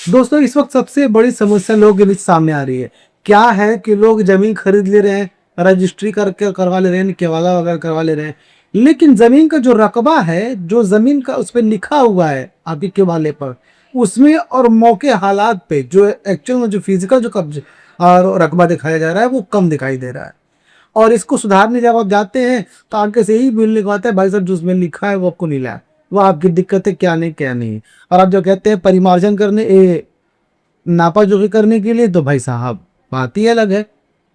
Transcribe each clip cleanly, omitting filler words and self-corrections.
दोस्तों इस वक्त सबसे बड़ी समस्या लोगों के बीच सामने आ रही है। क्या है कि लोग जमीन खरीद ले रहे हैं, रजिस्ट्री करके करवा ले रहे हैं, केवाला वगैरह करवा ले रहे हैं, लेकिन जमीन का जो रकबा है, जो जमीन का उस पर लिखा हुआ है आपके केवाले पर, उसमें और मौके हालात पे जो एक्चुअल में जो फिजिकल जो कब्जे और रकबा दिखाया जा रहा है वो कम दिखाई दे रहा है। और इसको सुधारने जब आप जाते हैं तो आगे से यही बिल लिखवाते हैं, भाई साहब जो उसमें लिखा है वो आपको नहीं लाया, वो आपकी दिक्कत है क्या नहीं क्या नहीं। और आप जो कहते हैं परिमार्जन करने नापा जोखी करने के लिए, तो भाई साहब बात ही अलग है।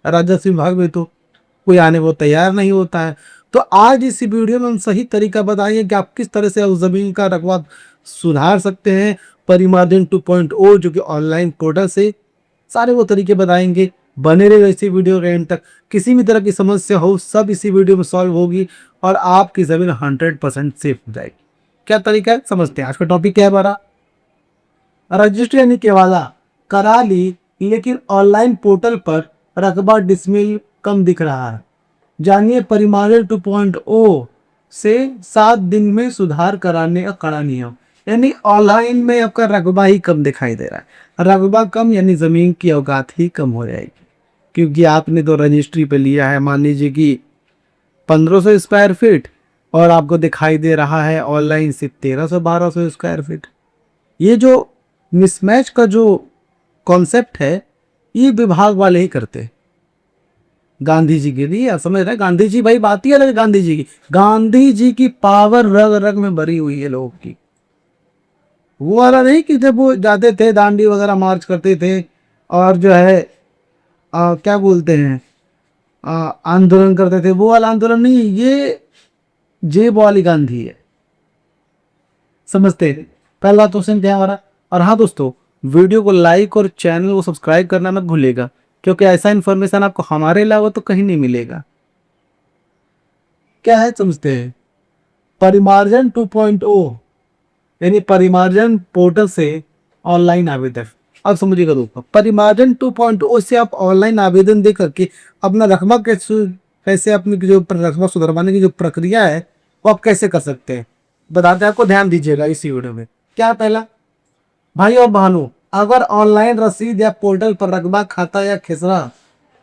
राजस्व विभाग में तो कोई आने वो तैयार नहीं होता है। तो आज इस वीडियो में हम सही तरीका बताएंगे कि आप किस तरह से उस जमीन का रकबा सुधार सकते हैं। परिमार्जन 2.0 जो कि ऑनलाइन पोर्टल से सारे वो तरीके बताएंगे। बने रहे इसी वीडियो के एंड तक। किसी भी तरह की समस्या हो सब इसी वीडियो में सॉल्व होगी और आपकी जमीन 100% सेफ हो जाएगी। क्या तरीका है समझते हैं। आज का टॉपिक क्या है हमारा, रजिस्ट्री यानी केवाला करा ली, लेकिन ऑनलाइन पोर्टल पर रकबा डिसमिल कम दिख रहा है। जानिए परिमार्जन 2.0 से 7 दिन में सुधार कराने का कड़ा नियम। यानी ऑनलाइन में आपका रकबा ही कम दिखाई दे रहा है। रकबा कम यानी जमीन की औकात ही कम हो जाएगी, क्योंकि आपने तो रजिस्ट्री पे लिया है मान लीजिए कि 1500 स्क्वायर फीट और आपको दिखाई दे रहा है ऑनलाइन सिर्फ 1300-1200 स्क्वायर फीट। ये जो मिसमैच का जो कॉन्सेप्ट है ये विभाग वाले ही करते हैं। गांधी जी के लिए आप समझ रहे हैं, गांधी जी भाई बात ही अलग है। गांधी जी की पावर रग रग में भरी हुई है लोगों की। वो वाला नहीं कि जब वो जाते थे दांडी वगैरह मार्च करते थे और जो है क्या बोलते हैं आंदोलन करते थे, वो वाला आंदोलन नहीं, ये जेब वाली गांधी है। समझते हैं। पहला क्वेश्चन क्या है हमारा। और हाँ दोस्तों, वीडियो को लाइक और चैनल को सब्सक्राइब करना मत भूलिएगा, क्योंकि ऐसा इन्फॉर्मेशन आपको हमारे अलावा तो कहीं नहीं मिलेगा। क्या है समझते हैं। परिमार्जन 2.0 यानी परिमार्जन पोर्टल से ऑनलाइन आवेदन। अब समझिएगा दोस्तों, परिमार्जन 2.0 से आप ऑनलाइन आवेदन दे करके अपना रकबा कैसे अपनी जो रकबा सुधरवाने की जो प्रक्रिया है वो आप कैसे कर सकते हैं बताते हैं आपको। ध्यान दीजिएगा इसी वीडियो में। क्या पहला, भाई और बहनों, अगर ऑनलाइन रसीद या पोर्टल पर रकबा खाता या खसरा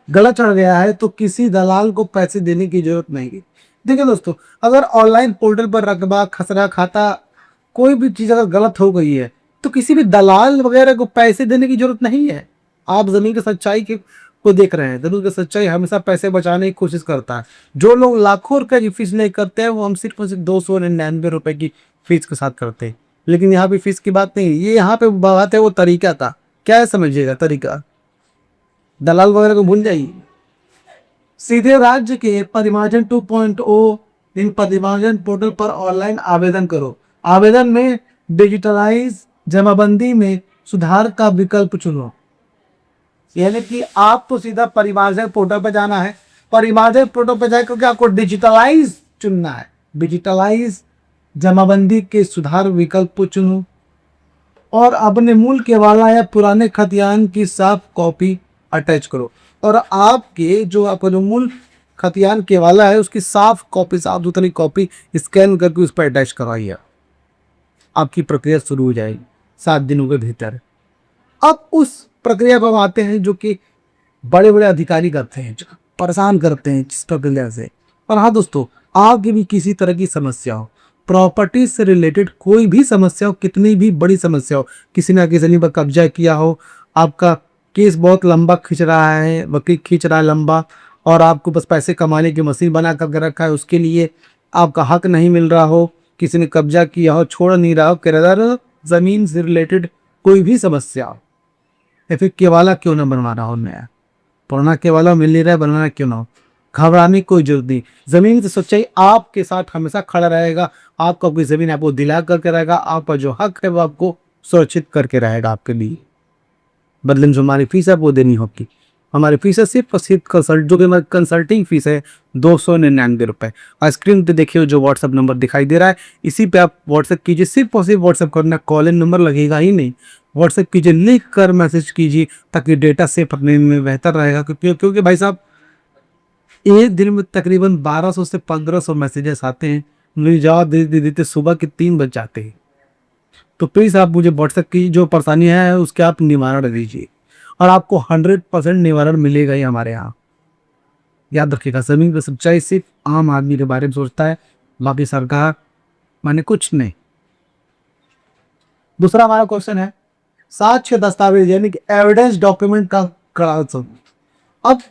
गलत चढ़ गया है तो किसी दलाल को पैसे देने की जरूरत नहीं है। देखिए दोस्तों, अगर ऑनलाइन पोर्टल पर रकबा खसरा खाता कोई भी चीज अगर गलत हो गई है तो किसी भी दलाल वगैरह को पैसे देने की जरूरत नहीं है। आप जमीन की सच्चाई को देख रहे हैं। जमीन की सच्चाई हमेशा पैसे बचाने की कोशिश करता है। जो लोग लाखों रुपए की फीस नहीं करते हैं वो हम सिर्फ और सिर्फ 299 रुपए की फीस के साथ करते हैं। लेकिन यहाँ पे फीस की बात नहीं, ये यहाँ पे बात है वो तरीका था। क्या है समझिएगा तरीका, दलाल वगैरह को भूल जाइए। सीधे राज्य के परिमार्जन 2.0 इन परिमार्जन पोर्टल पर ऑनलाइन आवेदन करो। आवेदन में डिजिटलाइज जमाबंदी में सुधार का विकल्प चुनो। यानी कि आपको सीधा परिमार्जन पोर्टल पर जाना है। परिमार्जन पोर्टल पर जाए क्योंकि आपको डिजिटलाइज चुनना है। डिजिटलाइज जमाबंदी के सुधार विकल्प को चुनो और अपने मूल केवाला या पुराने खतियान की साफ कॉपी अटैच करो। और आपके जो आपका जो मूल खतियान केवाला है उसकी साफ कॉपी, साफ सुथरी कॉपी स्कैन करके उस पर अटैच करवाइए। आपकी प्रक्रिया शुरू हो जाएगी 7 दिनों के भीतर। अब उस प्रक्रिया पर आते हैं जो कि बड़े बड़े अधिकारी करते हैं, जो परेशान करते हैं जिस प्रक्रिया से। और हाँ दोस्तों, आपकी भी किसी तरह की समस्या हो, प्रॉपर्टी से रिलेटेड कोई भी समस्या हो, कितनी भी बड़ी समस्या हो, किसी ने आपकी जमीन पर कब्जा किया हो, आपका केस बहुत लंबा खींच रहा है, वकील खींच रहा है लंबा, और आपको बस पैसे कमाने की मशीन बना करके रखा है, उसके लिए आपका हक नहीं मिल रहा हो, किसी ने कब्जा किया हो, छोड़ नहीं रहा हो, किराएदार जमीन से रिलेटेड कोई भी समस्या हो, या फिर केवाला क्यों ना बनवा रहा हो, नया पुराना केवाला मिल नहीं रहा है, बनवाना क्यों ना हो, घबराने की कोई जरूरत नहीं। जमीन की सच्चाई आपके साथ हमेशा खड़ा रहेगा। आपको अपनी जमीन आपको दिला करके रहेगा। आपका जो हक है वो आपको सुरक्षित करके रहेगा आपके लिए। बदले में जो हमारी फीस है वो देनी होगी। हमारी फीस है सिर्फ और सिर्फ जो कि कंसल्टिंग फीस है 299 रुपये। और स्क्रीन पे देखिए जो व्हाट्सअप नंबर दिखाई दे रहा है, इसी पे आप व्हाट्सअप कीजिए। सिर्फ और सिर्फ व्हाट्सअप करना, कॉल इन नंबर लगेगा ही नहीं। व्हाट्सअप कीजिए, लिख कर मैसेज कीजिए ताकि डेटा सेफ रखने में बेहतर रहेगा। क्योंकि भाई साहब एक दिन में तकरीबन 1200 से 1500 मैसेजेस आते हैं, मुझे जवाब देते देते सुबह के 3 बज जाते हैं। तो प्लीज़ आप मुझे व्हाट्सएप की जो परेशानी है उसके आप निवारण दीजिए, और आपको 100% निवारण मिलेगा ही हमारे यहाँ। याद रखिएगा, ज़मीन की सच्चाई सिर्फ आम आदमी के बारे में सोचता है, बाकी सरकार माने कुछ नहीं। दूसरा हमारा क्वेश्चन है साक्ष्य दस्तावेज यानी कि एविडेंस डॉक्यूमेंट का कड़ा सबूत। अब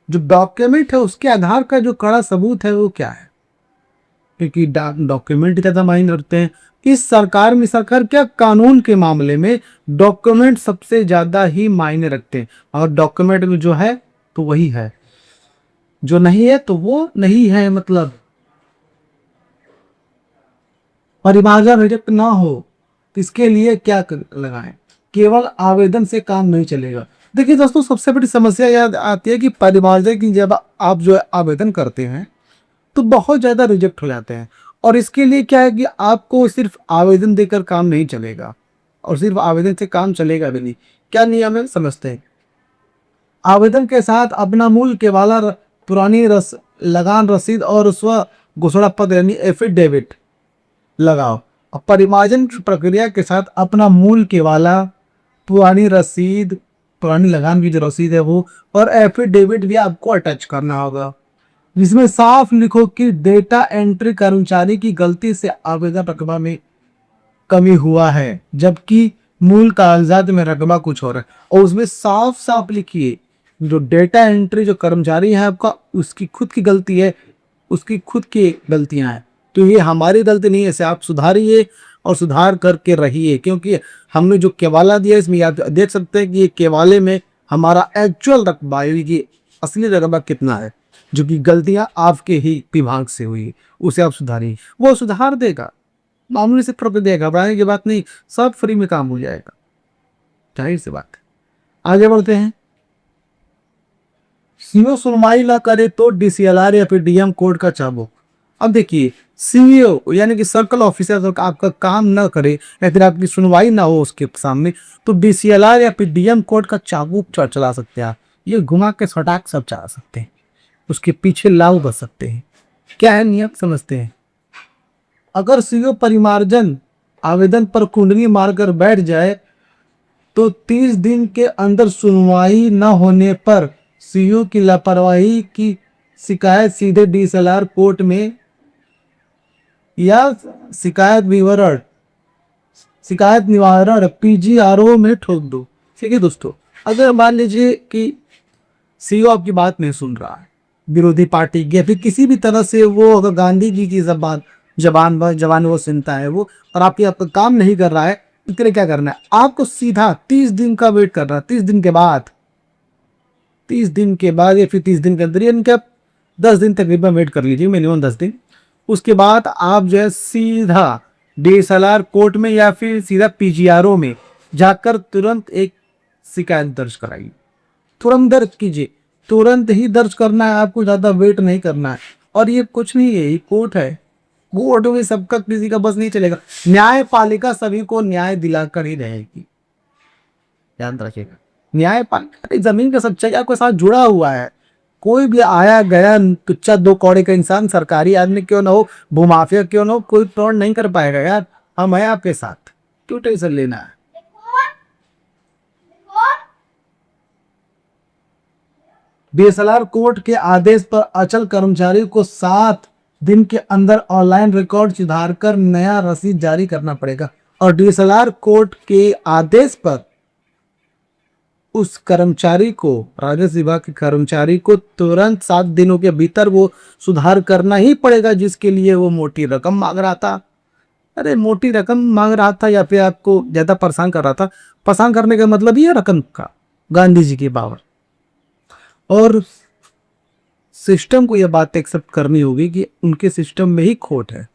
जो डॉक्यूमेंट है उसके आधार का जो कड़ा सबूत है वो क्या है, क्योंकि डॉक्यूमेंट ज़्यादा मायने रखते हैं। इस सरकार में, सरकार क्या, कानून के मामले में डॉक्यूमेंट सबसे ज़्यादा ही मायने रखते हैं, और डॉक्यूमेंट में जो है तो वही है, जो नहीं है तो वो नहीं है। मतलब परिमार्जन रिजेक्ट ना हो तो इसके लिए क्या लगाएं, केवल आवेदन से काम नहीं चलेगा। देखिए दोस्तों, सबसे बड़ी समस्या याद आती है कि परिमार्जन की जब आप जो है आवेदन करते हैं तो बहुत ज़्यादा रिजेक्ट हो जाते हैं, और इसके लिए क्या है कि आपको सिर्फ आवेदन देकर काम नहीं चलेगा, और सिर्फ आवेदन से काम चलेगा भी नहीं। क्या नियम है समझते हैं। आवेदन के साथ अपना मूल केवाला, पुरानी लगान रसीद और स्व घोषणा पत्र यानी एफिडेविट लगाओ। और परिमार्जन प्रक्रिया के साथ अपना मूल केवाला, पुरानी रसीद, पुरानी लगान की जो रसीद है वो, और एफिडेविट भी आपको अटैच करना होगा, जिसमें साफ लिखो कि डेटा एंट्री कर्मचारी की गलती से आवेदन रकबा में कमी हुआ है, जबकि मूल कागजात में रकबा कुछ और है। और उसमें साफ साफ लिखिए जो डेटा एंट्री जो कर्मचारी है आपका, उसकी खुद की गलती है, उसकी खुद की गलतियां हैं, तो ये हमारी गलती नहीं है। इसे आप सुधारिए और सुधार करके रहिए, क्योंकि हमने जो केवाला दिया इसमें आप देख सकते हैं कि ये केवाले में हमारा एक्चुअल रकबा की असली रकबा कितना है, जो कि गलतियां आपके ही विभाग से हुई, उसे आप सुधारिए, वो सुधार देगा, मामूली से फर्क देगा, घबराने की बात नहीं, सब फ्री में काम हो जाएगा, जाहिर सी बात है। आगे बढ़ते हैं। सीओ सुनवाई ना करे तो डीसीएलआर या फिर डीएम कोर्ट का चाबुक। अब देखिए, सीईओ यानी कि सर्कल ऑफिसर आपका काम ना करे या फिर आपकी सुनवाई ना हो उसके सामने, तो डीसीएलआर या फिर डीएम कोर्ट का चाबुक चला सकते हैं आप। ये घुमा के सटाक सब चला सकते हैं, उसके पीछे लाभ बच सकते हैं। क्या है नियम समझते हैं। अगर सीओ परिमार्जन आवेदन पर कुंडली मारकर बैठ जाए तो 30 दिन के अंदर सुनवाई न होने पर सीओ की लापरवाही की शिकायत सीधे डीएसएलआर कोर्ट में या शिकायत निवारण पीजीआरओ में ठोक दो। ठीक है दोस्तों, अगर मान लीजिए कि सीओ आपकी बात नहीं सुन रहा है, विरोधी पार्टी की या फिर किसी भी तरह से वो अगर गांधी जी की जबान वो सुनता है वो, और आपका काम नहीं कर रहा है, इसके लिए क्या करना है, आपको सीधा 30 दिन का वेट करना है। 30 दिन के बाद या फिर 30 दिन के अंदर, यानी कि आप 10 दिन तकरीबन वेट कर लीजिए, मिनिमम 10 दिन। उसके बाद आप जो है सीधा डीएसएलआर कोर्ट में या फिर सीधा पीजीआरओ में जाकर तुरंत एक शिकायत दर्ज कराइए। तुरंत दर्ज कीजिए, तुरंत ही दर्ज करना है, आपको ज्यादा वेट नहीं करना है। और ये कुछ नहीं है, ये कोर्ट है, कोर्ट में सबका किसी का बस नहीं चलेगा। न्यायपालिका सभी को न्याय दिलाकर ही रहेगी, ध्यान रखिएगा। न्यायपालिका जमीन का सच्चाई आपके साथ जुड़ा हुआ है। कोई भी आया गया तुच्चा दो कौड़े का इंसान, सरकारी आदमी क्यों ना हो, भूमाफिया क्यों ना हो, कोई फ्रॉड नहीं कर पाएगा यार। हम हैं आपके साथ, क्यों टेंशन लेना है। डीएसएलआर कोर्ट के आदेश पर अचल कर्मचारी को 7 दिन के अंदर ऑनलाइन रिकॉर्ड सुधार कर नया रसीद जारी करना पड़ेगा। और डीएसएलआर कोर्ट के आदेश पर उस कर्मचारी को, राजस्व विभाग के कर्मचारी को तुरंत 7 दिनों के भीतर वो सुधार करना ही पड़ेगा, जिसके लिए वो मोटी रकम मांग रहा था। अरे मोटी रकम मांग रहा था या फिर आपको ज्यादा परेशान कर रहा था। परेशान करने का मतलब ये रकम का, गांधी जी की पावर। और सिस्टम को यह बात एक्सेप्ट करनी होगी कि उनके सिस्टम में ही खोट है।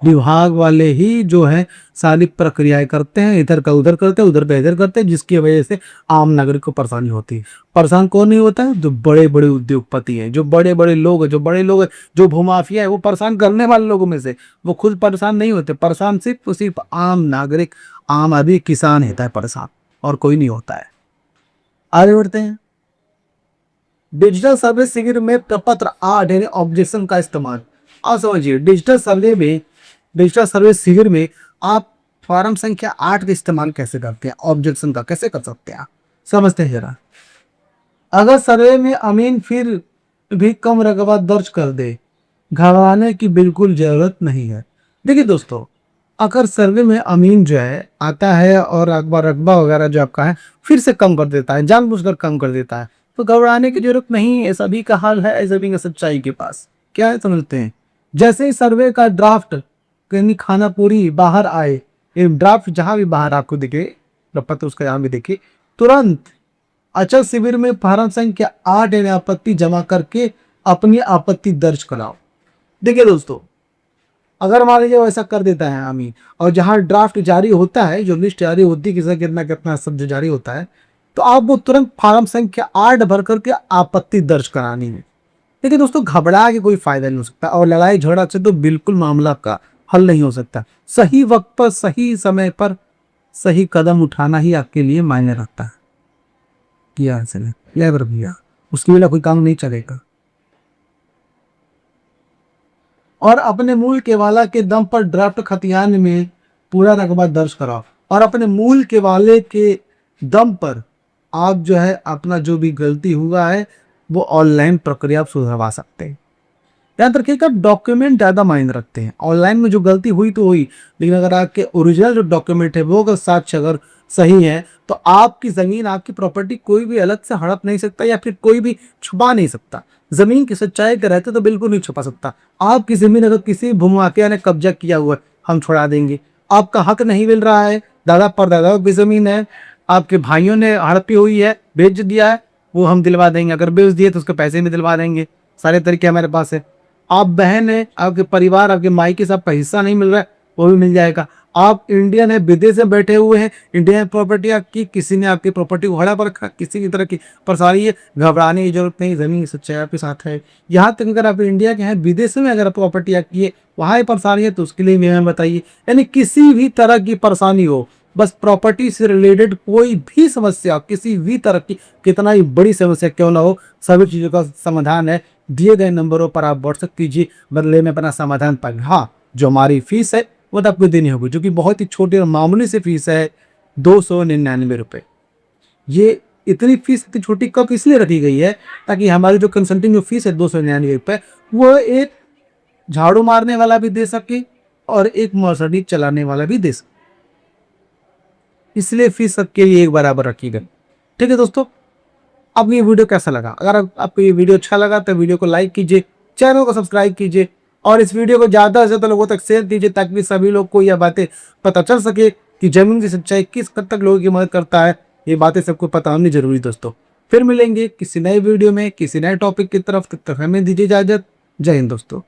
विभाग वाले ही जो है सारी प्रक्रियाएं करते हैं, इधर का उधर करते हैं, उधर का इधर करते हैं, जिसकी वजह से आम नागरिक को परेशानी होती है। परेशान कौन नहीं होता है? जो बड़े बड़े उद्योगपति हैं, जो बड़े बड़े लोग हैं, जो भूमाफिया है, वो परेशान करने वाले लोगों में से वो खुद परेशान नहीं होते। परेशान सिर्फ आम नागरिक, आम आदमी, किसान होता है परेशान, और कोई नहीं होता है। आगे बढ़ते हैं। डिजिटल सर्वे शिविर में प्रपत्र 8 यानी ऑब्जेक्शन का इस्तेमाल। आप समझिए, डिजिटल सर्वे शिविर में आप फॉर्म संख्या 8 का इस्तेमाल कैसे करते हैं, ऑब्जेक्शन का कैसे कर सकते हैं, समझते हैं जरा। अगर सर्वे में अमीन फिर भी कम रकबा दर्ज कर दे, घबराने की बिल्कुल जरूरत नहीं है। देखिए दोस्तों, अगर सर्वे में अमीन जो है आता है और रकबा रकबा वगैरह जो आपका है फिर से कम कर देता है, जानबूझकर कम कर देता है, तो घबराने की जरूरत नहीं है। सभी का हाल है सभी का सच्चाई के पास। क्या है समझते हैं। जैसे ही सर्वे का ड्राफ्ट यानी खाना पूरी बाहर आए, ये ड्राफ्ट जहां भी बाहर आपको दिखे, पत्र उसका जहां भी दिखे, तुरंत अचल शिविर में फॉर्म संख्या 8 यानी आपत्ति जमा करके अपनी आपत्ति दर्ज कराओ। देखिए दोस्तों, अगर मान लीजिए वैसा कर देता है अमीन, और जहां ड्राफ्ट जारी होता है, जो लिस्ट जारी होती है किसका कितना कितना सब जो जारी होता है, तो आपको तुरंत फॉर्म संख्या 8 भर करके आपत्ति दर्ज करानी है। देखिए दोस्तों, घबरा के कोई फायदा नहीं हो सकता, और लड़ाई झगड़ा से तो बिल्कुल मामला का हल नहीं हो सकता। सही वक्त पर सही समय पर सही कदम उठाना ही आपके लिए मायने रखता है। किया भैया, उसके बिना कोई काम नहीं चलेगा। और अपने मूल केवाला के दम पर ड्राफ्ट खतियान में पूरा रकबा दर्ज कराओ, और अपने मूल केवाले के दम पर आप जो है अपना जो भी गलती हुआ है वो ऑनलाइन प्रक्रिया सुधरवा सकते हैं। याद रखिएगा, डॉक्यूमेंट ज़्यादा मायने रखते हैं। ऑनलाइन में जो गलती हुई तो हुई, लेकिन अगर आपके ओरिजिनल जो डॉक्यूमेंट है वो अगर साक्ष्य अगर सही है, तो आपकी ज़मीन आपकी प्रॉपर्टी कोई भी अलग से हड़प नहीं सकता, या फिर कोई भी छुपा नहीं सकता। ज़मीन की सच्चाई के रहते तो बिल्कुल नहीं छुपा सकता। आपकी ज़मीन अगर किसी भूमाफिया ने कब्जा किया हुआ है, हम छुड़ा देंगे। आपका हक नहीं मिल रहा है, दादा परदादाओं की ज़मीन है, आपके भाइयों ने हड़पी हुई है, बेच दिया है, वो हम दिलवा देंगे। अगर बेच दिए तो उसके पैसे भी दिलवा देंगे। सारे तरीके हमारे पास है। आप बहन है, आपके परिवार, आपके मायके से आपका हिस्सा नहीं मिल रहा है, वो भी मिल जाएगा। आप इंडियन है, विदेश में बैठे हुए हैं, इंडियन प्रॉपर्टी आपकी, किसी ने आपकी प्रॉपर्टी को हड़प रखा, किसी की तरह की परेशानी है, घबराने की जरूरत नहीं। जमीन की सच्चाई आपके साथ है। यहाँ तक अगर आप इंडिया के हैं, विदेश में अगर प्रॉपर्टी आपकी है, वहाँ ही परेशानी है, तो उसके लिए भी हमें बताइए। यानी किसी भी तरह की परेशानी हो, बस प्रॉपर्टी से रिलेटेड कोई भी समस्या, किसी भी तरह की कितना ही बड़ी समस्या क्यों ना हो, सभी चीज़ों का समाधान है। दिए गए नंबरों पर आप व्हाट्सएप कीजिए, बदले में अपना समाधान पाएंगे। हाँ, जो हमारी फीस है वो तो आपको देनी होगी, जो कि बहुत ही छोटी और मामूली सी फीस है, 299 रुपये। ये इतनी फीस इतनी छोटी कब इसलिए रखी गई है, ताकि हमारी जो कंसल्टिंग जो फीस है 299 रुपये, वो एक झाड़ू मारने वाला भी दे सके और एक मर्सिडीज चलाने वाला भी दे सके। इसलिए फीस सबके लिए एक बराबर रखी गई। ठीक है दोस्तों, अब ये वीडियो कैसा लगा? अगर आपको ये वीडियो अच्छा लगा तो वीडियो को लाइक कीजिए, चैनल को सब्सक्राइब कीजिए, और इस वीडियो को ज़्यादा से ज़्यादा लोगों तक शेयर कीजिए, ताकि सभी लोग को यह बातें पता चल सके कि जमीन की सच्चाई किस हद तक लोगों की मदद करता है। ये बातें सबको पता होनी जरूरी दोस्तों। फिर मिलेंगे किसी नए वीडियो में, किसी नए टॉपिक की तरफ। तब तक हमें दीजिए इजाजत। जय हिंद दोस्तों।